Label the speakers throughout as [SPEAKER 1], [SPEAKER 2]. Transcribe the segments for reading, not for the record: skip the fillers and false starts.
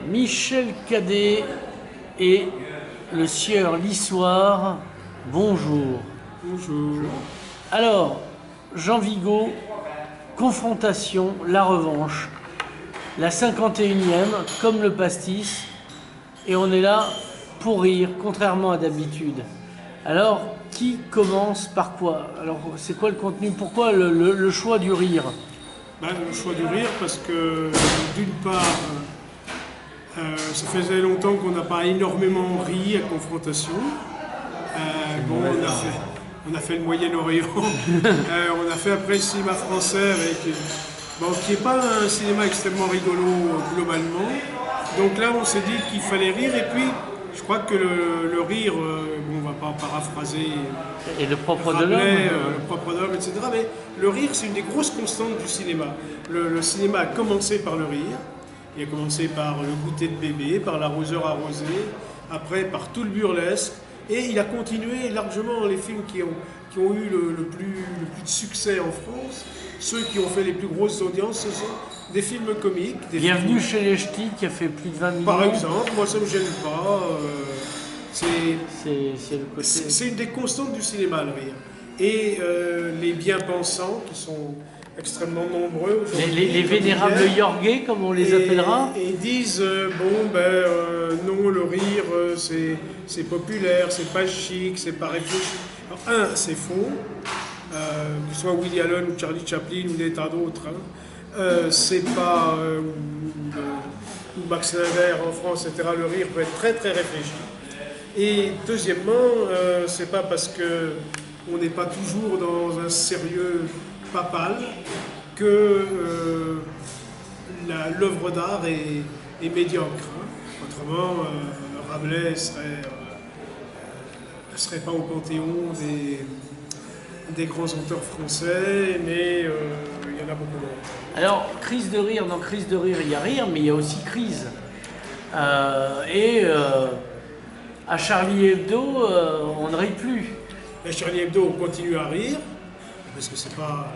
[SPEAKER 1] Michel Cadet et le sieur Lissoire, bonjour.
[SPEAKER 2] Bonjour.
[SPEAKER 1] Alors, Jean Vigo, confrontation, la revanche, la 51e, comme le pastis, et on est là pour rire, contrairement à d'habitude. Alors, qui commence par quoi? Alors, c'est quoi le contenu? Pourquoi le choix du rire?
[SPEAKER 2] Le choix du rire parce que d'une part, ça faisait longtemps qu'on n'a pas énormément ri à Confrontation. On a fait le Moyen-Orient, on a fait après le cinéma français avec, qui n'est pas un cinéma extrêmement rigolo globalement. Donc là, on s'est dit qu'il fallait rire et puis je crois que le rire, on ne va pas paraphraser
[SPEAKER 1] Et le propre de
[SPEAKER 2] Rabelais,
[SPEAKER 1] l'homme
[SPEAKER 2] le propre d'homme, etc. Mais le rire, c'est une des grosses constantes du cinéma. Le cinéma a commencé par le rire. Il a commencé par le goûter de bébé, par l'arroseur arrosé, après par tout le burlesque. Et il a continué largement les films qui ont eu le plus de succès en France. Ceux qui ont fait les plus grosses audiences, ce sont des films comiques.
[SPEAKER 1] Bienvenue chez les Ch'tis qui a fait plus de 20 millions.
[SPEAKER 2] Par exemple, moi ça ne me gêne pas. C'est une des constantes du cinéma, le rire. Et les bien-pensants, qui sont extrêmement nombreux.
[SPEAKER 1] Les vénérables yorguais, comme on les appellera.
[SPEAKER 2] Et disent, non, le rire, c'est populaire, c'est pas chic, c'est pas réfléchi. Alors, c'est faux. Que ce soit Woody Allen ou Charlie Chaplin ou des tas d'autres. C'est pas... ou Max Linder en France, etc. Le rire peut être très très réfléchi. Et deuxièmement, c'est pas parce que on n'est pas toujours dans un sérieux papal que l'œuvre d'art est médiocre. Autrement, Rabelais ne serait pas au panthéon des grands auteurs français, mais il y en a beaucoup d'autres.
[SPEAKER 1] Alors, crise de rire, dans crise de rire, il y a rire, mais il y a aussi crise. À Charlie Hebdo, on ne rit plus.
[SPEAKER 2] À Charlie Hebdo, on continue à rire, parce que c'est pas...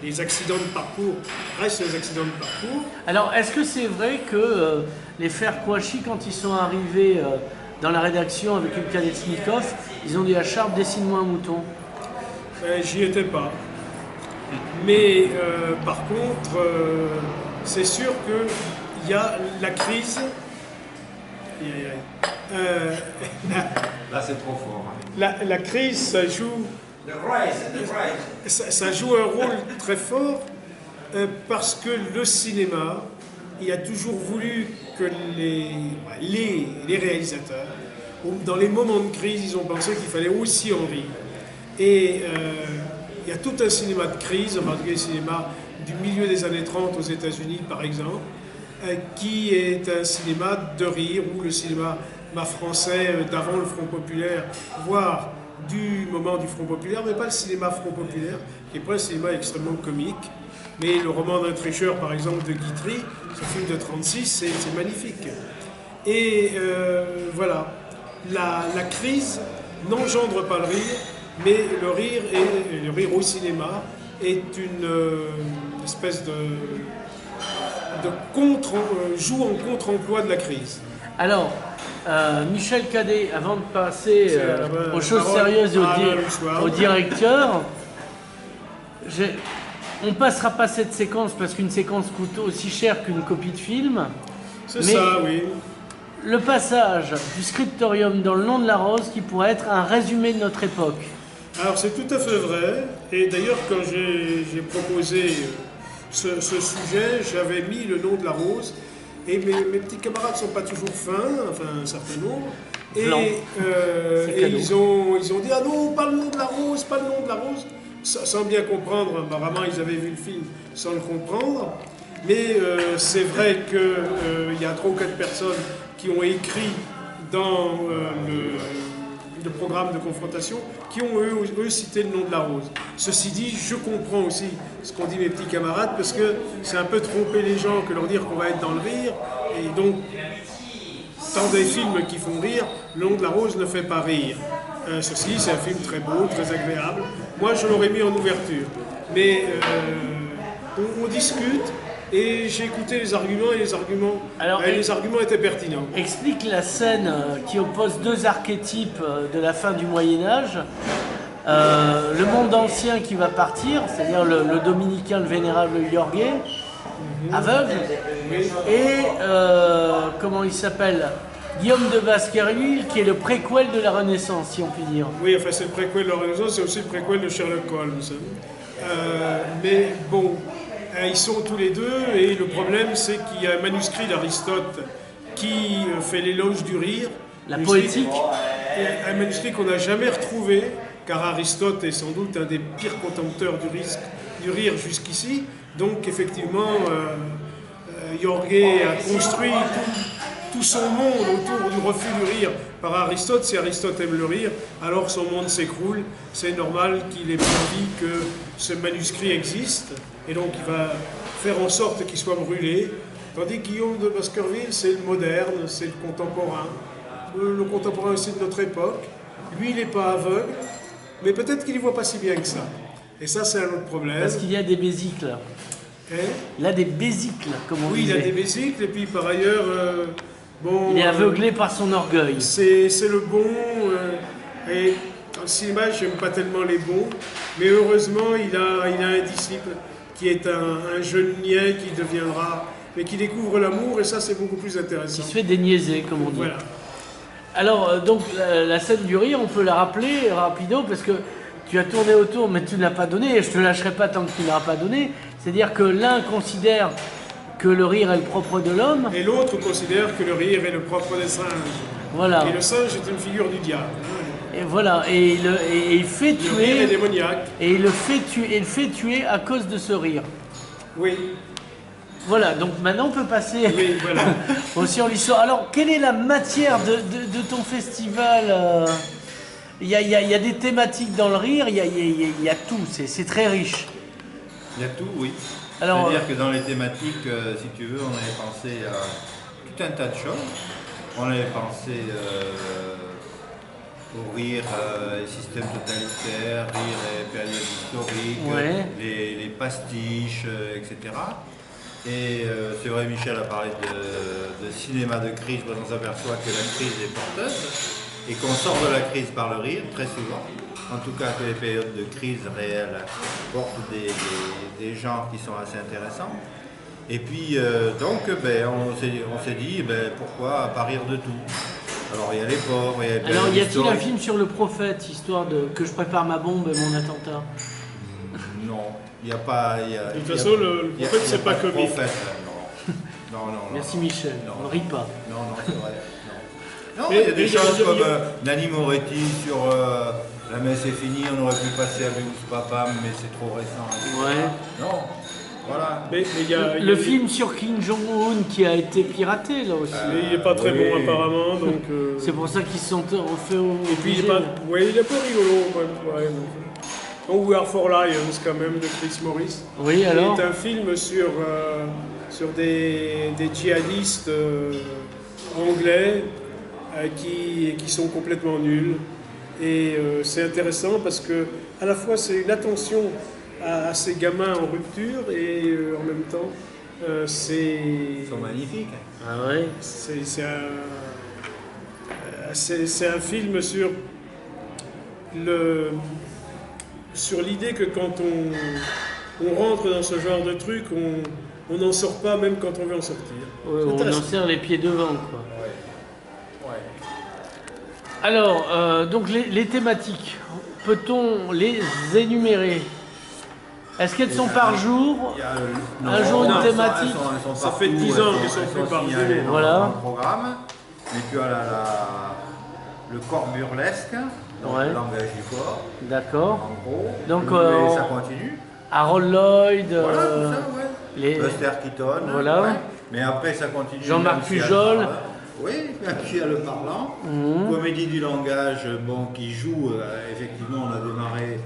[SPEAKER 2] Les accidents de parcours restent les accidents de parcours.
[SPEAKER 1] Alors, est-ce que c'est vrai que les frères Kouachi, quand ils sont arrivés dans la rédaction avec une Kalachnikov, ils ont dit à Charles, dessine-moi un mouton?
[SPEAKER 2] J'y étais pas. Mais par contre, c'est sûr qu'il y a la crise.
[SPEAKER 3] Là, c'est trop fort.
[SPEAKER 2] La crise, ça joue. Ça joue un rôle très fort parce que le cinéma, il a toujours voulu que les réalisateurs, dans les moments de crise, ils ont pensé qu'il fallait aussi en rire. Et il y a tout un cinéma de crise, en particulier le cinéma du milieu des années 30 aux États-Unis par exemple, qui est un cinéma de rire, ou le cinéma français d'avant le Front Populaire, voire du moment du Front Populaire, mais pas le cinéma Front Populaire, qui est pas un cinéma extrêmement comique. Mais le roman d'un tricheur, par exemple, de Guitry, ce film de 1936, c'est magnifique. Et voilà, la crise n'engendre pas le rire, mais le rire, et le rire au cinéma, est une espèce de joue en contre-emploi de la crise.
[SPEAKER 1] Alors, Michel Cadet, avant de passer aux choses sérieuses et au directeur, on ne passera pas cette séquence parce qu'une séquence coûte aussi cher qu'une copie de film.
[SPEAKER 2] C'est ça, oui.
[SPEAKER 1] Le passage du scriptorium dans Le Nom de la Rose qui pourrait être un résumé de notre époque.
[SPEAKER 2] Alors c'est tout à fait vrai. Et d'ailleurs, quand j'ai proposé ce sujet, j'avais mis Le Nom de la Rose. Et mes petits camarades ne sont pas toujours fins, enfin un certain nombre. Et ils ont dit, ah non, pas Le Nom de la Rose, pas Le Nom de la Rose. Sans bien comprendre, apparemment ils avaient vu le film sans le comprendre. Mais c'est vrai qu'il y a 3 ou 4 personnes qui ont écrit dans le programme de confrontation, qui ont eux cité Le Nom de la Rose. Ceci dit, je comprends aussi ce qu'ont dit mes petits camarades, parce que c'est un peu tromper les gens que leur dire qu'on va être dans le rire, et donc, dans des films qui font rire, Le Nom de la Rose ne fait pas rire. Ceci, c'est un film très beau, très agréable. Moi, je l'aurais mis en ouverture. Mais on discute, Et j'ai écouté les arguments et les arguments étaient pertinents.
[SPEAKER 1] Explique la scène qui oppose deux archétypes de la fin du Moyen-Âge. Le monde ancien qui va partir, c'est-à-dire le dominicain, le vénérable Jorge, aveugle, et comment il s'appelle, Guillaume de Baskerville, qui est le préquel de la Renaissance, si on peut dire.
[SPEAKER 2] Oui, enfin c'est le préquel de la Renaissance, c'est aussi le préquel de Sherlock Holmes. Mais bon, ils sont tous les deux, et le problème c'est qu'il y a un manuscrit d'Aristote qui fait l'éloge du rire.
[SPEAKER 1] La poétique.
[SPEAKER 2] Un manuscrit qu'on n'a jamais retrouvé, car Aristote est sans doute un des pires contempteurs du rire jusqu'ici. Donc effectivement, Jorge a construit tout son monde autour du refus du rire par Aristote. Si Aristote aime le rire, alors son monde s'écroule. C'est normal qu'il ait envie que ce manuscrit existe, et donc il va faire en sorte qu'il soit brûlé. Tandis que Guillaume de Baskerville, c'est le moderne, c'est le contemporain aussi de notre époque. Lui, il n'est pas aveugle, mais peut-être qu'il n'y voit pas si bien que ça. Et ça, c'est un autre problème.
[SPEAKER 1] Parce qu'il y a des bésicles. Il a des bésicles, comme on dit.
[SPEAKER 2] Oui, il a des bésicles, et puis par ailleurs, bon...
[SPEAKER 1] Il est aveuglé par son orgueil.
[SPEAKER 2] C'est le bon, et dans le cinéma, je n'aime pas tellement les bons, mais heureusement, il a un disciple qui est un jeune niais qui deviendra... mais qui découvre l'amour, et ça, c'est beaucoup plus intéressant.
[SPEAKER 1] Qui se fait déniaiser, comme on dit.
[SPEAKER 2] Voilà.
[SPEAKER 1] Alors, donc, la scène du rire, on peut la rappeler rapido, parce que tu as tourné autour, mais tu ne l'as pas donné, et je ne te lâcherai pas tant que tu ne l'auras pas donné. C'est-à-dire que l'un considère que le rire est le propre de l'homme.
[SPEAKER 2] Et l'autre considère que le rire est le propre des singes.
[SPEAKER 1] Voilà.
[SPEAKER 2] Et le singe est une figure du diable.
[SPEAKER 1] Et voilà, et il fait tuer...
[SPEAKER 2] Le rire est démoniaque.
[SPEAKER 1] Et il le fait tuer à cause de ce rire.
[SPEAKER 2] Oui.
[SPEAKER 1] Voilà, donc maintenant on peut passer
[SPEAKER 2] Oui, voilà.
[SPEAKER 1] aussi sur l'histoire. Alors, quelle est la matière de ton festival? Il y a des thématiques dans le rire, il y a tout, c'est très riche.
[SPEAKER 3] Il y a tout, oui.
[SPEAKER 1] Alors,
[SPEAKER 3] c'est-à-dire que dans les thématiques, si tu veux, on avait pensé à tout un tas de choses. On avait pensé au rire, système totalitaire, rire et période historique,
[SPEAKER 1] Ouais.
[SPEAKER 3] les pastiches, etc. Et c'est vrai, Michel a parlé de cinéma de crise, parce qu'on s'aperçoit que la crise est porteuse et qu'on sort de la crise par le rire, très souvent. En tout cas, que les périodes de crise réelles portent des genres qui sont assez intéressants. Et puis, donc, on s'est dit, pourquoi pas rire de tout? Alors, il y a les pauvres, il y a les périodes
[SPEAKER 1] alors, y a-t-il un
[SPEAKER 3] historiques.
[SPEAKER 1] film sur le prophète, histoire que je prépare ma bombe et mon attentat?
[SPEAKER 3] Non, il n'y a pas...
[SPEAKER 2] De toute façon, le prophète, c'est pas comique.
[SPEAKER 3] Prophète, non. Non.
[SPEAKER 1] Merci Michel,
[SPEAKER 3] Non.
[SPEAKER 1] on ne rit pas.
[SPEAKER 3] Non, c'est vrai. Non,
[SPEAKER 2] Mais-
[SPEAKER 3] il y a des
[SPEAKER 2] mais
[SPEAKER 3] choses
[SPEAKER 2] il y a-
[SPEAKER 3] comme Nanni Moretti sur la messe est finie, on aurait pu passer à Véus Papam, mais c'est trop récent.
[SPEAKER 1] Ouais.
[SPEAKER 3] Non, voilà.
[SPEAKER 2] Mais il y a,
[SPEAKER 1] Le film sur Kim Jong-un qui a été piraté là aussi.
[SPEAKER 2] Mais il n'est pas très
[SPEAKER 3] Oui.
[SPEAKER 2] bon apparemment, donc...
[SPEAKER 1] C'est pour ça qu'ils se sont refait au.
[SPEAKER 2] Et puis il est pas rigolo quand même. Ouais, donc. We Are for Lions quand même de Chris Morris.
[SPEAKER 1] Oui, alors
[SPEAKER 2] C'est un film sur des djihadistes anglais qui sont complètement nuls. Et c'est intéressant parce que à la fois c'est une attention à ces gamins en rupture et en même temps c'est...
[SPEAKER 3] Ils sont magnifiques.
[SPEAKER 1] Ah ouais.
[SPEAKER 2] C'est un film sur l'idée que quand on rentre dans ce genre de truc, on n'en sort pas même quand on veut en sortir.
[SPEAKER 1] Ouais,
[SPEAKER 2] C'est
[SPEAKER 1] on en
[SPEAKER 2] intéressant.
[SPEAKER 1] serre les pieds devant quoi.
[SPEAKER 3] Ouais.
[SPEAKER 1] Alors, donc les thématiques, peut-on les énumérer? Est-ce qu'elles sont par jour? Un jour, une thématique.
[SPEAKER 3] Elles sont
[SPEAKER 2] Ça
[SPEAKER 3] partout,
[SPEAKER 2] fait 10 ans
[SPEAKER 3] elles
[SPEAKER 2] qu'elles sont
[SPEAKER 3] elles
[SPEAKER 2] fait par
[SPEAKER 3] signalées
[SPEAKER 2] jour.
[SPEAKER 3] dans
[SPEAKER 1] Voilà.
[SPEAKER 3] le programme. Mais tu as le corps burlesque, donc
[SPEAKER 1] Ouais.
[SPEAKER 3] le langage du corps,
[SPEAKER 1] D'accord.
[SPEAKER 3] en gros.
[SPEAKER 1] Donc,
[SPEAKER 3] Et ça continue.
[SPEAKER 1] Harold Lloyd,
[SPEAKER 3] Voilà, tout ça, ouais.
[SPEAKER 1] les...
[SPEAKER 3] Buster Keaton.
[SPEAKER 1] Voilà.
[SPEAKER 3] Ouais. Mais après, ça continue.
[SPEAKER 1] Jean-Marc
[SPEAKER 3] même s'il y a le
[SPEAKER 1] Pujol.
[SPEAKER 3] parlant. Oui, même s'il y a le parlant.
[SPEAKER 1] Mhm.
[SPEAKER 3] Comédie du langage, qui joue, effectivement, on a démarré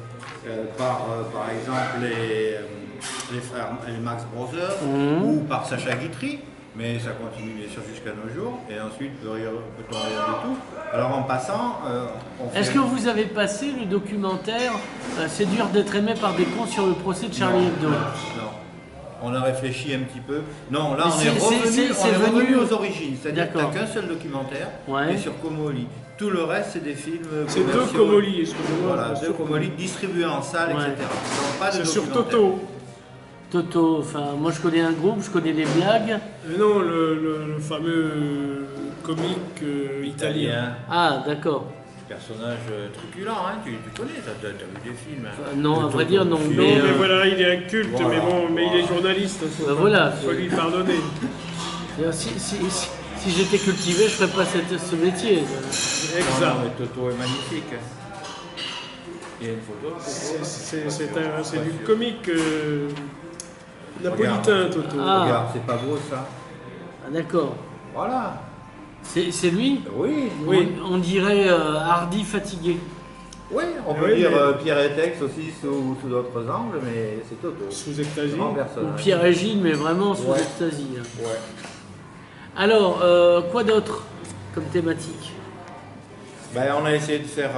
[SPEAKER 3] par exemple, les frères, les Max Brothers,
[SPEAKER 1] Mhm.
[SPEAKER 3] ou par Sacha Guitry. Mais ça continue bien sûr jusqu'à nos jours. Et ensuite, peut-on rire de tout. Alors en passant, on fait...
[SPEAKER 1] Est-ce que vous avez passé le documentaire C'est dur d'être aimé par des cons sur le procès de Charlie Hebdo?
[SPEAKER 3] Non. On a réfléchi un petit peu. Non, là,
[SPEAKER 1] Mais
[SPEAKER 3] on est revenu
[SPEAKER 1] venu
[SPEAKER 3] aux origines. C'est-à-dire que tu
[SPEAKER 1] D'accord.
[SPEAKER 3] n'as qu'un seul documentaire
[SPEAKER 1] Ouais.
[SPEAKER 3] qui est sur Comoli. Tout le reste, c'est des films
[SPEAKER 2] C'est deux
[SPEAKER 3] commerciaux.
[SPEAKER 2] Comoli, excusez-moi.
[SPEAKER 3] Voilà, deux Comoli distribués en salle,
[SPEAKER 1] Ouais.
[SPEAKER 3] etc. Donc, pas de
[SPEAKER 2] C'est sur
[SPEAKER 3] documentaire.
[SPEAKER 2] Toto.
[SPEAKER 1] Toto, enfin, moi je connais un groupe, je connais des blagues.
[SPEAKER 2] Non, le fameux comique italien.
[SPEAKER 1] Ah, d'accord.
[SPEAKER 3] Personnage truculent, hein, tu connais, t'as vu des films. Hein.
[SPEAKER 1] Non, à vrai dire, non.
[SPEAKER 2] Non,
[SPEAKER 1] Mais,
[SPEAKER 2] mais voilà, il est un culte,
[SPEAKER 3] Voilà.
[SPEAKER 2] mais il est journaliste. Faut
[SPEAKER 1] Bah voilà.
[SPEAKER 2] faut lui pardonner.
[SPEAKER 1] Si j'étais cultivé, je ferais pas ce métier.
[SPEAKER 2] Exact.
[SPEAKER 3] Non, mais Toto est magnifique. Il y a une photo.
[SPEAKER 2] C'est du comique napolitain, Toto.
[SPEAKER 1] Ah.
[SPEAKER 3] Regarde, c'est pas beau ça.
[SPEAKER 1] Ah, d'accord.
[SPEAKER 3] Voilà.
[SPEAKER 1] C'est lui.
[SPEAKER 3] Oui.
[SPEAKER 2] Oui.
[SPEAKER 1] On dirait Hardy fatigué.
[SPEAKER 3] Oui, on peut
[SPEAKER 2] Oui,
[SPEAKER 3] dire
[SPEAKER 2] mais-
[SPEAKER 3] Pierre et Tex aussi sous d'autres angles, mais c'est Toto.
[SPEAKER 2] Sous extasie.
[SPEAKER 3] Grand
[SPEAKER 1] Ou
[SPEAKER 3] personnage.
[SPEAKER 1] Pierre et Gilles, mais vraiment sous
[SPEAKER 3] Ouais.
[SPEAKER 1] ecstasy. Hein.
[SPEAKER 3] Ouais.
[SPEAKER 1] Alors, quoi d'autre comme thématique?
[SPEAKER 3] Ben, on a essayé de faire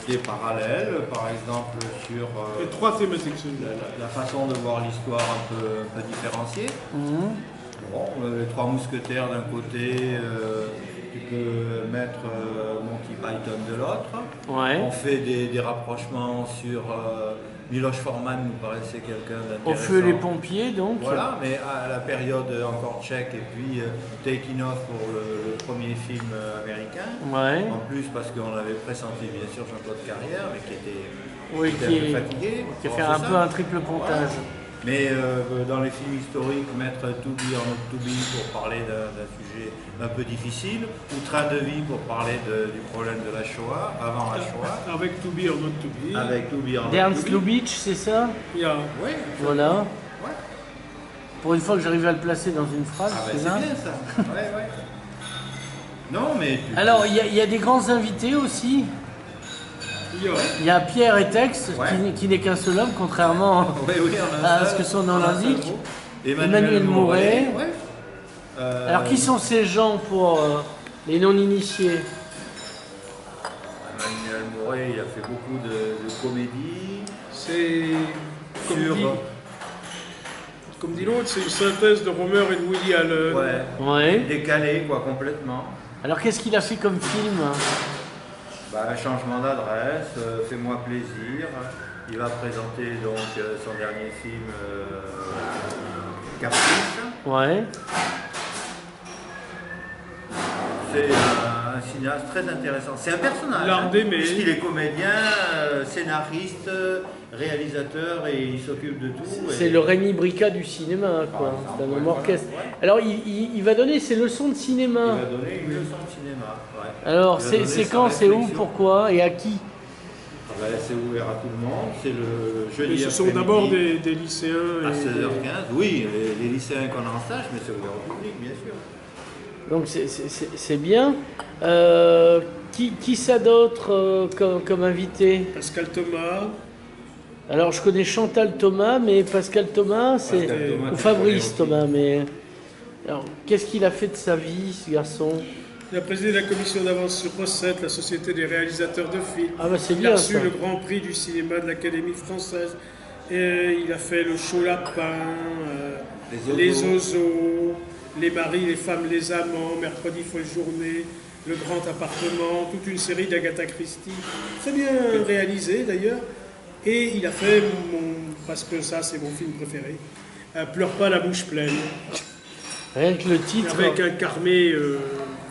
[SPEAKER 3] des parallèles, par exemple sur
[SPEAKER 2] Il y a trois thématiques, celui-là.
[SPEAKER 3] la façon de voir l'histoire un peu différenciée.
[SPEAKER 1] Mhm.
[SPEAKER 3] Bon, les trois mousquetaires d'un côté, tu peux mettre Monty Python de l'autre.
[SPEAKER 1] Ouais.
[SPEAKER 3] On fait des rapprochements sur Miloš Forman, nous paraissait quelqu'un d'intéressant.
[SPEAKER 1] Au feu les pompiers, donc.
[SPEAKER 3] Voilà, mais à la période encore tchèque et puis Taking Off pour le premier film américain.
[SPEAKER 1] Ouais.
[SPEAKER 3] En plus parce qu'on avait pressenti bien sûr Jean-Claude Carrière, mais qui était,
[SPEAKER 1] Oui,
[SPEAKER 3] qui était
[SPEAKER 1] qui
[SPEAKER 3] un peu
[SPEAKER 1] est-
[SPEAKER 3] fatigué.
[SPEAKER 1] Qui a
[SPEAKER 3] Bon,
[SPEAKER 1] fait
[SPEAKER 3] c'est
[SPEAKER 1] un
[SPEAKER 3] ça.
[SPEAKER 1] peu un triple pontage.
[SPEAKER 3] Mais dans les films historiques, mettre To Be or Not To Be pour parler d'un sujet un peu difficile, ou Train de vie pour parler du problème de la Shoah, avant la Shoah,
[SPEAKER 2] Avec To Be or Not To Be.
[SPEAKER 3] avec To Be or Not
[SPEAKER 1] Ernst
[SPEAKER 3] To Be.
[SPEAKER 1] Lubitsch, c'est ça?
[SPEAKER 2] Il y a
[SPEAKER 3] Oui,
[SPEAKER 1] Voilà.
[SPEAKER 3] ouais.
[SPEAKER 1] Pour une fois que j'arrive à le placer dans une phrase,
[SPEAKER 3] Ah ben,
[SPEAKER 1] c'est
[SPEAKER 3] c'est
[SPEAKER 1] ça.
[SPEAKER 3] bien ça. Ouais, ouais. Non, mais
[SPEAKER 1] Alors, il y a des grands invités aussi.
[SPEAKER 2] il y a-
[SPEAKER 1] Il y a Pierre et Tex,
[SPEAKER 3] Ouais.
[SPEAKER 1] qui n'est qu'un seul homme, contrairement
[SPEAKER 3] oui, oui, on a
[SPEAKER 1] à
[SPEAKER 3] ça.
[SPEAKER 1] ce que son nom
[SPEAKER 3] On a ça,
[SPEAKER 1] l'indique.
[SPEAKER 3] le mot.
[SPEAKER 1] Emmanuel Mouret.
[SPEAKER 3] Ouais.
[SPEAKER 1] Alors, qui sont ces gens pour les non-initiés?
[SPEAKER 3] Emmanuel Mouret, il a fait beaucoup de comédies.
[SPEAKER 2] C'est.
[SPEAKER 3] Sur.
[SPEAKER 2] Comme dit l'autre, c'est une synthèse de Romer et de Woody Allen.
[SPEAKER 3] Ouais.
[SPEAKER 1] Ouais.
[SPEAKER 3] Décalé, quoi, complètement.
[SPEAKER 1] Alors, qu'est-ce qu'il a fait comme film?
[SPEAKER 3] Bah, changement d'adresse, fais-moi plaisir. Il va présenter donc son dernier film, Caprice.
[SPEAKER 1] Ouais.
[SPEAKER 3] C'est un cinéaste très intéressant. C'est un personnage.
[SPEAKER 2] L'art d'aimer.
[SPEAKER 3] Puisqu'il est comédien, scénariste, réalisateur et il s'occupe de tout.
[SPEAKER 1] C'est
[SPEAKER 3] et-
[SPEAKER 1] le Rémi Brica du cinéma, quoi.
[SPEAKER 3] Ah,
[SPEAKER 1] C'est un
[SPEAKER 3] ouais,
[SPEAKER 1] homme
[SPEAKER 3] voilà,
[SPEAKER 1] orchestre.
[SPEAKER 3] ouais.
[SPEAKER 1] Alors, il va donner ses leçons de
[SPEAKER 3] Il
[SPEAKER 1] cinéma.
[SPEAKER 3] va donner une leçon de cinéma. Ouais.
[SPEAKER 1] Alors,
[SPEAKER 3] Il va
[SPEAKER 1] c'est
[SPEAKER 3] donner sa
[SPEAKER 1] quand, c'est où,
[SPEAKER 3] réflexion.
[SPEAKER 1] pourquoi et à qui?
[SPEAKER 3] Ah ben, c'est ouvert à tout le monde. C'est le jeudi
[SPEAKER 2] Mais ce sont
[SPEAKER 3] après-midi
[SPEAKER 2] d'abord des lycéens.
[SPEAKER 3] à
[SPEAKER 2] et-
[SPEAKER 3] 16h15. Oui, les lycéens qu'on a en stage, mais c'est ouvert au public, bien sûr.
[SPEAKER 1] Donc c'est bien. Qui ça d'autre comme invité?
[SPEAKER 2] Pascal Thomas.
[SPEAKER 1] Alors je connais Chantal Thomas, mais Pascal Thomas, c'est
[SPEAKER 3] Pascal Thomas,
[SPEAKER 1] ou
[SPEAKER 3] tu
[SPEAKER 1] Fabrice
[SPEAKER 3] connais aussi.
[SPEAKER 1] Thomas, mais alors qu'est-ce qu'il a fait de sa vie, ce garçon?
[SPEAKER 2] Il a présidé la commission d'avance sur recette, la Société des réalisateurs de films.
[SPEAKER 1] Ah bah c'est
[SPEAKER 2] Il a
[SPEAKER 1] bien
[SPEAKER 2] reçu
[SPEAKER 1] ça.
[SPEAKER 2] le Grand Prix du cinéma de l'Académie française. Et il a fait le Chaud Lapin, les Oiseaux, les maris, les femmes, les amants, Mercredi folle journée, Le Grand Appartement, toute une série d'Agatha Christie. Très bien réalisé d'ailleurs. Et il a fait, parce que ça c'est mon film préféré, Pleure pas la bouche pleine,
[SPEAKER 1] Rien que le titre.
[SPEAKER 2] avec un Carmé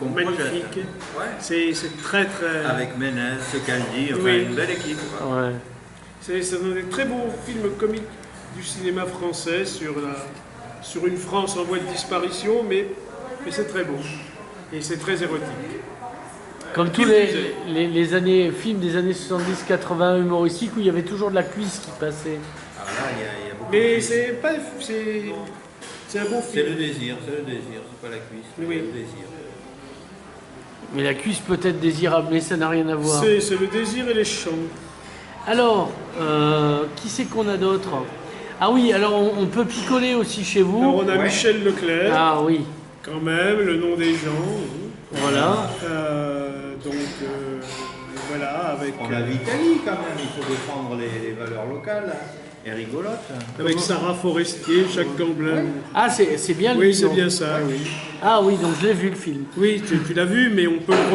[SPEAKER 3] Qu'on
[SPEAKER 2] magnifique.
[SPEAKER 3] projette. Ouais.
[SPEAKER 2] C'est très très...
[SPEAKER 3] Avec Ménez, ce qu'elle dit, enfin
[SPEAKER 2] Oui.
[SPEAKER 3] une belle équipe. quoi.
[SPEAKER 1] Ouais.
[SPEAKER 2] C'est un des très beaux films comiques du cinéma français sur une France en voie de disparition, mais c'est très beau. Et c'est très érotique.
[SPEAKER 1] Comme tous les années films des années 70-80 humoristiques où il y avait toujours de la cuisse qui passait.
[SPEAKER 3] Alors là, il y a beaucoup
[SPEAKER 2] Mais
[SPEAKER 3] de-
[SPEAKER 2] c'est pas... C'est un bon
[SPEAKER 3] C'est
[SPEAKER 2] film.
[SPEAKER 3] le désir, c'est pas la cuisse, c'est
[SPEAKER 2] Oui.
[SPEAKER 3] le désir.
[SPEAKER 1] Mais la cuisse peut être désirable, mais ça n'a rien à voir.
[SPEAKER 2] C'est le désir et les chants.
[SPEAKER 1] Alors, qui c'est qu'on a d'autre? Ah oui, alors on peut picoler aussi chez vous.
[SPEAKER 2] Alors on a
[SPEAKER 3] Ouais.
[SPEAKER 2] Michel Leclerc,
[SPEAKER 1] Ah oui,
[SPEAKER 2] quand même, Le nom des gens.
[SPEAKER 1] voilà.
[SPEAKER 2] Donc voilà, avec...
[SPEAKER 3] On a Vitali quand même, il faut défendre les valeurs locales. est rigolote.
[SPEAKER 2] Avec Sarah Forestier, Jacques Gamblin.
[SPEAKER 1] Ah, c'est bien lui.
[SPEAKER 2] Oui, c'est
[SPEAKER 1] donc.
[SPEAKER 2] bien ça, oui.
[SPEAKER 1] Ah oui, donc je l'ai vu le film.
[SPEAKER 2] Oui, tu l'as vu, mais on peut le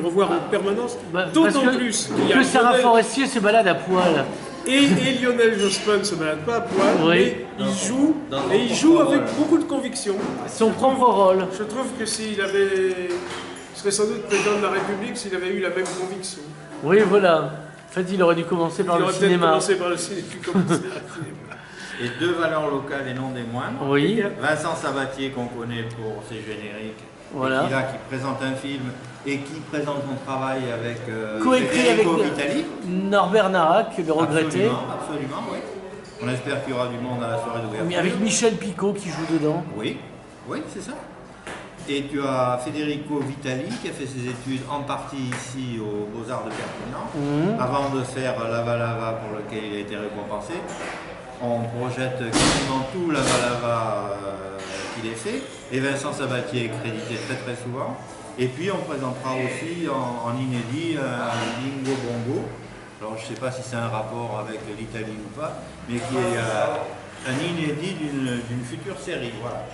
[SPEAKER 2] revoir en permanence.
[SPEAKER 1] Bah, parce
[SPEAKER 2] D'autant
[SPEAKER 1] que-
[SPEAKER 2] plus qu'il y a
[SPEAKER 1] que Sarah
[SPEAKER 2] Lionel-
[SPEAKER 1] Forestier se balade à poil.
[SPEAKER 2] et Lionel Jospin ne se balade pas à poil,
[SPEAKER 1] Oui.
[SPEAKER 2] mais il joue avec beaucoup de conviction.
[SPEAKER 1] Son propre rôle.
[SPEAKER 2] Je trouve que il serait sans doute président de la République s'il avait eu la même conviction.
[SPEAKER 1] Oui, voilà. En fait, il aurait dû commencer par
[SPEAKER 2] Il
[SPEAKER 1] le
[SPEAKER 2] aurait peut-être
[SPEAKER 1] cinéma.
[SPEAKER 2] commencé par le cinéma. puis commencé par le cinéma.
[SPEAKER 3] Et deux valeurs locales et non des moindres.
[SPEAKER 1] Oui,
[SPEAKER 3] Vincent Sabatier, qu'on connaît pour ses génériques,
[SPEAKER 1] Voilà.
[SPEAKER 3] et qui présente un film et qui présente son travail avec
[SPEAKER 1] coécrit avec
[SPEAKER 3] Federico Vitali.
[SPEAKER 1] Norbert Narac, le regretté.
[SPEAKER 3] Absolument, oui. On espère qu'il y aura du monde à la soirée d'ouverture.
[SPEAKER 1] Mais avec Michel Picot qui joue dedans.
[SPEAKER 3] Oui, oui, c'est ça. Et tu as Federico Vitali qui a fait ses études en partie ici aux Beaux-Arts de Perpignan, avant de faire Lava Lava pour lequel il a été récompensé. On projette quasiment tout Lava Lava qu'il ait fait. Et Vincent Sabatier est crédité très très souvent. Et puis on présentera aussi en inédit un Bingo Bongo. Alors je ne sais pas si c'est un rapport avec l'Italie ou pas, mais qui est un inédit d'une future série. Voilà.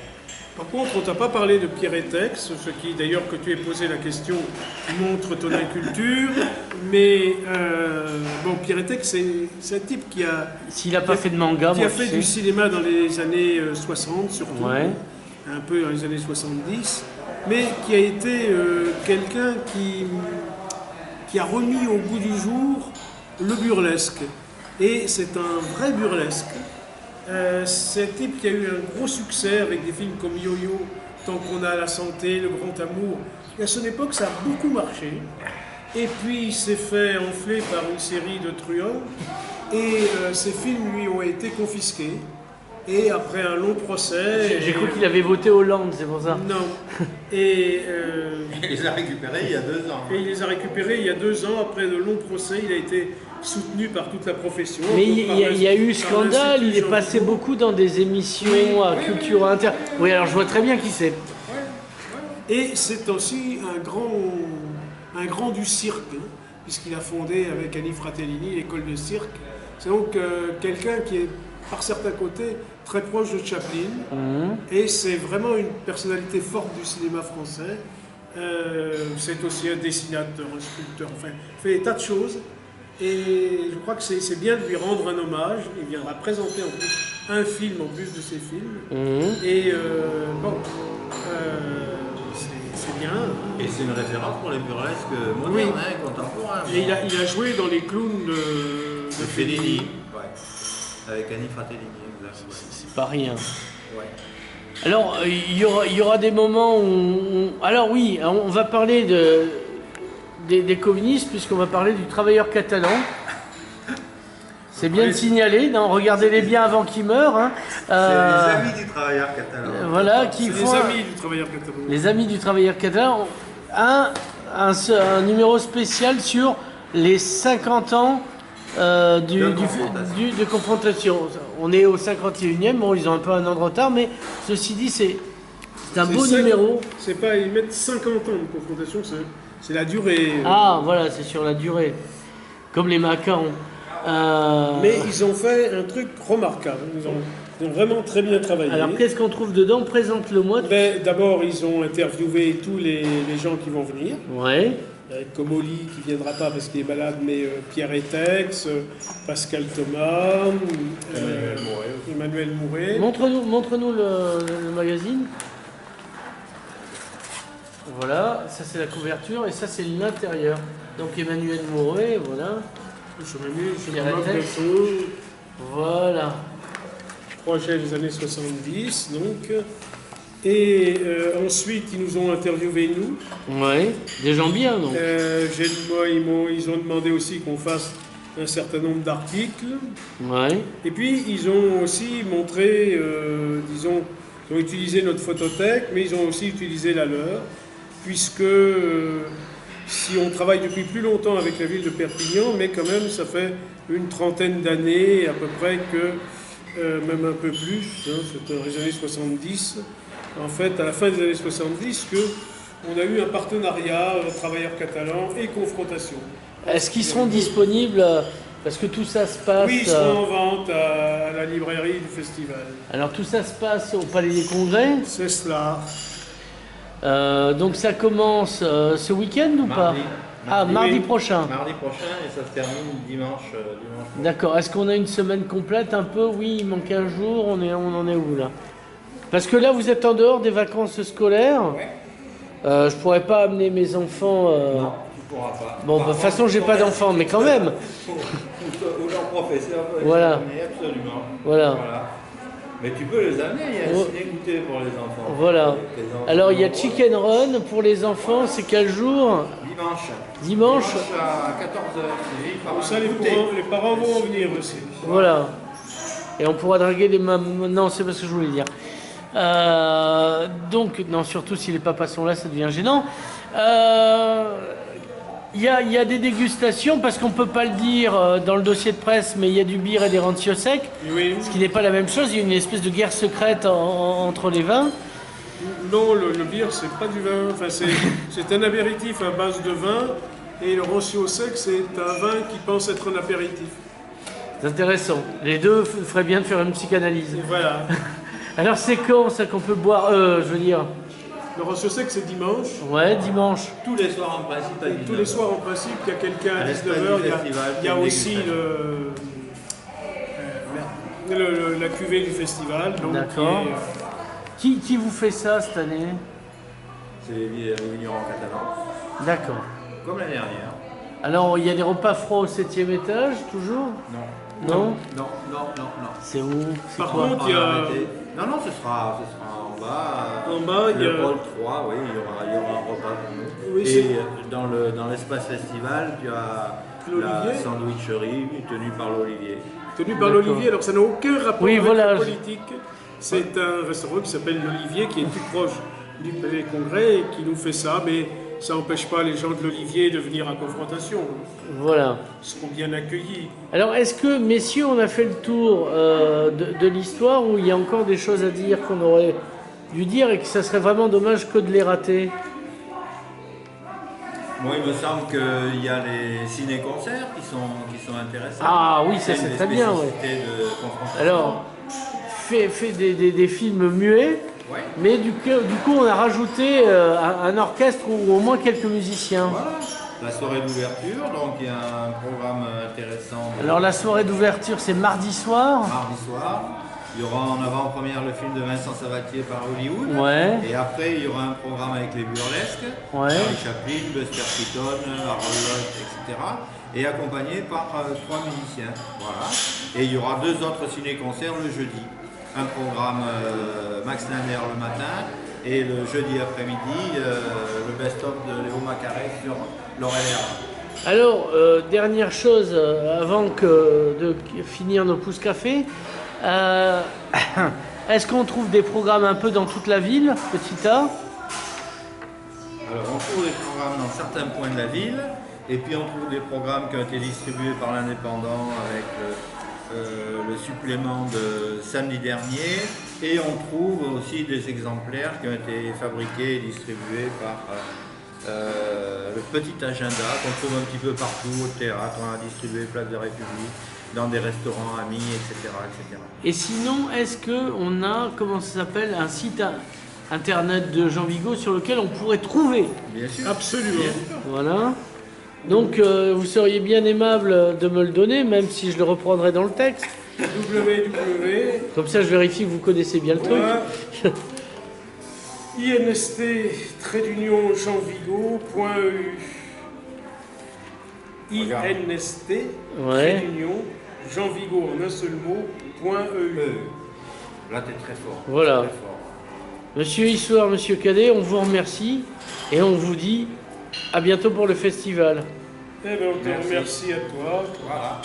[SPEAKER 2] Par contre, on t'a pas parlé de Pierre Etex, ce qui, d'ailleurs, que tu aies posé la question, montre ton inculture. Mais bon, Pierre Etex, c'est un type qui a
[SPEAKER 1] S'il n'a pas fait de manga,
[SPEAKER 2] qui
[SPEAKER 1] moi,
[SPEAKER 2] a fait
[SPEAKER 1] je sais.
[SPEAKER 2] du cinéma dans les années 60 surtout,
[SPEAKER 1] Ouais.
[SPEAKER 2] un peu dans les années 70, mais qui a été quelqu'un qui a remis au goût du jour le burlesque. Et c'est un vrai burlesque. C'est un type qui a eu un gros succès avec des films comme Yo-Yo, Tant qu'on a la santé, Le Grand Amour. Et à son époque, ça a beaucoup marché. Et puis, il s'est fait enfler par une série de truands. Et ces films lui ont été confisqués. Et après un long procès...
[SPEAKER 1] J'ai cru qu'il avait voté Hollande, c'est pour ça.
[SPEAKER 2] Non. Et
[SPEAKER 3] Il les a récupérés il y a 2 ans.
[SPEAKER 2] il les a récupérés il y a 2 ans. Après de longs procès, il a été soutenu par toute la profession.
[SPEAKER 1] Mais il y a eu
[SPEAKER 2] par
[SPEAKER 1] scandale, il est
[SPEAKER 2] l'Institut
[SPEAKER 1] passé
[SPEAKER 2] Jean-Vigo.
[SPEAKER 1] beaucoup dans des émissions à Culture Inter. Oui, alors je vois très bien qui c'est.
[SPEAKER 2] Et c'est aussi un grand du cirque, hein, puisqu'il a fondé avec Annie Fratellini l'école de cirque. C'est donc quelqu'un qui est, par certains côtés, très proche de Chaplin. Et c'est vraiment une personnalité forte du cinéma français. C'est aussi un dessinateur, un sculpteur, enfin, il fait des tas de choses. Et je crois que c'est bien de lui rendre un hommage. Il viendra présenter en plus un film en plus de ses films. Et bon, c'est bien.
[SPEAKER 3] Et c'est une référence pour les burlesques modernes,
[SPEAKER 2] Oui.
[SPEAKER 3] hein, contemporains.
[SPEAKER 2] Et il a joué dans les clowns de
[SPEAKER 3] Fellini. Ouais. Avec Annie Fratellini. exact, ouais.
[SPEAKER 1] C'est pas rien.
[SPEAKER 3] Ouais.
[SPEAKER 1] Alors, il y aura des moments où... Alors oui, on va parler des communistes, puisqu'on va parler du travailleur catalan. C'est bien de signaler, non, regardez-les bien avant qu'ils meurent. Hein.
[SPEAKER 3] C'est les amis du travailleur catalan.
[SPEAKER 1] Voilà, qui
[SPEAKER 2] C'est
[SPEAKER 1] font...
[SPEAKER 2] les amis du travailleur catalan.
[SPEAKER 1] Les amis du travailleur catalan, un numéro spécial sur les 50 ans de confrontation. On est au 51e, bon, ils ont un peu un an de retard, mais ceci dit, c'est un beau numéro.
[SPEAKER 2] C'est pas, ils mettent 50 ans de confrontation, c'est la durée.
[SPEAKER 1] Ah, voilà, c'est sur la durée. Comme les macarons.
[SPEAKER 2] Mais ils ont fait un truc remarquable. Ils ont vraiment très bien travaillé.
[SPEAKER 1] Alors, qu'est-ce qu'on trouve dedans? Présente-le-moi.
[SPEAKER 2] Ben, d'abord, ils ont interviewé tous les gens qui vont venir.
[SPEAKER 1] Ouais.
[SPEAKER 2] Comoli qui viendra pas parce qu'il est malade, mais Pierre Etex, Pascal Thomas, Emmanuel Mouret.
[SPEAKER 1] Montre-nous le magazine. Voilà, ça c'est la couverture et ça c'est l'intérieur. Donc Emmanuel Mouret, voilà.
[SPEAKER 2] Je
[SPEAKER 1] Pierre
[SPEAKER 2] me moque
[SPEAKER 1] Etex.
[SPEAKER 2] de tout.
[SPEAKER 1] Voilà.
[SPEAKER 2] Projet des années 70, donc. Et ensuite, ils nous ont interviewés, nous.
[SPEAKER 1] Ouais, des gens bien, donc.
[SPEAKER 2] Ils ont demandé aussi qu'on fasse un certain nombre d'articles.
[SPEAKER 1] Ouais.
[SPEAKER 2] Et puis, ils ont aussi montré, disons, ils ont utilisé notre photothèque, mais ils ont aussi utilisé la leur, puisque si on travaille depuis plus longtemps avec la ville de Perpignan, mais quand même, ça fait une trentaine d'années à peu près que, même un peu plus, hein, c'était dans les années 70, en fait, à la fin des années 70, qu'on a eu un partenariat travailleurs catalans et confrontation.
[SPEAKER 1] Est-ce qu'ils seront disponibles Parce que tout ça se passe...
[SPEAKER 2] Oui, ils seront en vente à la librairie du festival.
[SPEAKER 1] Alors tout ça se passe au Palais des Congrès.
[SPEAKER 2] C'est cela.
[SPEAKER 1] Donc ça commence ce week-end ou pas? Mardi
[SPEAKER 2] oui.
[SPEAKER 1] prochain.
[SPEAKER 3] Mardi prochain et ça se termine dimanche.
[SPEAKER 1] D'accord. Est-ce qu'on a une semaine complète un peu? Oui, il manque un jour. On en est où là? Parce que là, vous êtes en dehors des vacances scolaires.
[SPEAKER 3] Ouais.
[SPEAKER 1] Je pourrais pas amener mes enfants.
[SPEAKER 3] Non, tu pourras pas.
[SPEAKER 1] Bon, de toute façon, j'ai pas d'enfants, mais quand même.
[SPEAKER 3] Ou leur professeur peut les
[SPEAKER 1] Voilà.
[SPEAKER 3] amener, absolument.
[SPEAKER 1] Voilà.
[SPEAKER 3] Mais tu peux les amener, il y a un ciné-goûter pour les enfants.
[SPEAKER 1] Voilà.
[SPEAKER 3] Les enfants.
[SPEAKER 1] Alors, il y a Chicken Run pour les enfants. C'est quel jour?
[SPEAKER 3] Dimanche.
[SPEAKER 1] Dimanche.
[SPEAKER 3] À 14h.
[SPEAKER 2] Comme ça, les parents vont en venir aussi.
[SPEAKER 1] Voilà. Et on pourra draguer les mamans. Non, c'est pas ce que je voulais dire. Donc, non, surtout si les papas sont là, ça devient gênant. Il y a des dégustations, parce qu'on ne peut pas le dire dans le dossier de presse, mais il y a du beer et des rancio secs,
[SPEAKER 2] Oui.
[SPEAKER 1] ce qui n'est pas la même chose. Il y a une espèce de guerre secrète entre les vins.
[SPEAKER 2] Non, le beer, c'est pas du vin. Enfin, c'est un apéritif à base de vin. Et le rancio sec, c'est un vin qui pense être un apéritif.
[SPEAKER 1] C'est intéressant. Les deux feraient bien de faire une psychanalyse.
[SPEAKER 2] Et voilà.
[SPEAKER 1] Alors c'est quand ça qu'on peut boire je veux dire.
[SPEAKER 2] Le rancio sec, c'est dimanche.
[SPEAKER 1] Ouais, dimanche.
[SPEAKER 3] Tous les soirs en principe à 19h.
[SPEAKER 2] Tous les soirs, en principe, il y a quelqu'un à
[SPEAKER 3] l'espace
[SPEAKER 2] 19h.
[SPEAKER 3] du festival,
[SPEAKER 2] Il y a
[SPEAKER 3] pour une
[SPEAKER 2] aussi la cuvée du festival. Donc,
[SPEAKER 1] D'accord. Qui vous fait ça cette année?
[SPEAKER 3] C'est les vignerons catalans,
[SPEAKER 1] D'accord.
[SPEAKER 3] comme l'année dernière.
[SPEAKER 1] Alors, il y a des repas froids au 7e étage, toujours?
[SPEAKER 3] Non.
[SPEAKER 1] Non?
[SPEAKER 3] Non.
[SPEAKER 1] C'est où? C'est
[SPEAKER 2] Par
[SPEAKER 1] quoi?
[SPEAKER 2] contre, il y a...
[SPEAKER 3] Non, ce sera en bas.
[SPEAKER 2] En bas, il y a...
[SPEAKER 3] Le pôle 3, oui, il y aura un repas pour nous.
[SPEAKER 2] Oui,
[SPEAKER 3] et dans l'espace festival, tu as la
[SPEAKER 2] L'Olivier.
[SPEAKER 3] sandwicherie tenue par l'Olivier.
[SPEAKER 2] Tenu par l'Olivier, alors ça n'a aucun rapport
[SPEAKER 1] Oui,
[SPEAKER 2] avec
[SPEAKER 1] voilà.
[SPEAKER 2] la politique. C'est un restaurant qui s'appelle l'Olivier, qui est tout proche du Palais des Congrès et qui nous fait ça, mais ça n'empêche pas les gens de l'Olivier de venir à confrontation.
[SPEAKER 1] Voilà.
[SPEAKER 2] Ils seront bien accueillis.
[SPEAKER 1] Alors, est-ce que, messieurs, on a fait le tour de l'histoire, ou il y a encore des choses à dire qu'on aurait dû dire et que ça serait vraiment dommage que de les rater?
[SPEAKER 3] Moi, il me semble qu'il y a les ciné-concerts qui sont intéressants.
[SPEAKER 1] Ah oui, ça c'est très bien, ouais.
[SPEAKER 3] De confrontation.
[SPEAKER 1] Alors, fait des films muets,
[SPEAKER 3] Ouais.
[SPEAKER 1] mais du coup, on a rajouté un orchestre ou au moins quelques musiciens.
[SPEAKER 3] Voilà. La soirée d'ouverture, donc il y a un programme intéressant.
[SPEAKER 1] Alors, la soirée d'ouverture, c'est mardi soir.
[SPEAKER 3] Mardi soir. Il y aura en avant-première le film de Vincent Sabatier par Hollywood.
[SPEAKER 1] Ouais.
[SPEAKER 3] Et après, il y aura un programme avec les burlesques.
[SPEAKER 1] Ouais.
[SPEAKER 3] Charlie Chaplin, Buster Keaton, Harold Lloyd, etc. Et accompagné par 3 musiciens. Voilà. Et il y aura 2 autres ciné-concerts le jeudi. Un programme Max Namer le matin et le jeudi après-midi, le best-of de Léo Macaré sur Laurel et Hardy.
[SPEAKER 1] Alors, dernière chose, avant de finir nos pousses café, est-ce qu'on trouve des programmes un peu dans toute la ville, Petit A?
[SPEAKER 3] Alors on trouve des programmes dans certains points de la ville, et puis on trouve des programmes qui ont été distribués par l'Indépendant avec le supplément de samedi dernier, et on trouve aussi des exemplaires qui ont été fabriqués et distribués par le petit agenda qu'on trouve un petit peu partout, au théâtre, on a distribué Place de République, dans des restaurants amis, etc. etc.
[SPEAKER 1] Et sinon, est-ce qu'on a, comment ça s'appelle, un site internet de Jean Vigo sur lequel on pourrait trouver?
[SPEAKER 3] Bien sûr.
[SPEAKER 2] Absolument.
[SPEAKER 3] Bien sûr.
[SPEAKER 1] Voilà. Donc, vous seriez bien aimable de me le donner, même si je le reprendrai dans le texte.
[SPEAKER 2] www.
[SPEAKER 1] Comme ça, je vérifie que vous connaissez bien le truc.
[SPEAKER 2] inst-jeanvigo.eu inst
[SPEAKER 1] Ouais.
[SPEAKER 2] Jean Vigo en un seul mot.eu.
[SPEAKER 3] Là, tu es très fort.
[SPEAKER 1] Voilà.
[SPEAKER 3] Très fort.
[SPEAKER 1] Monsieur Issoire, Monsieur Cadet, on vous remercie et on vous dit à bientôt pour le festival.
[SPEAKER 2] Eh bien, on te
[SPEAKER 3] Merci.
[SPEAKER 2] remercie à toi.
[SPEAKER 3] Voilà.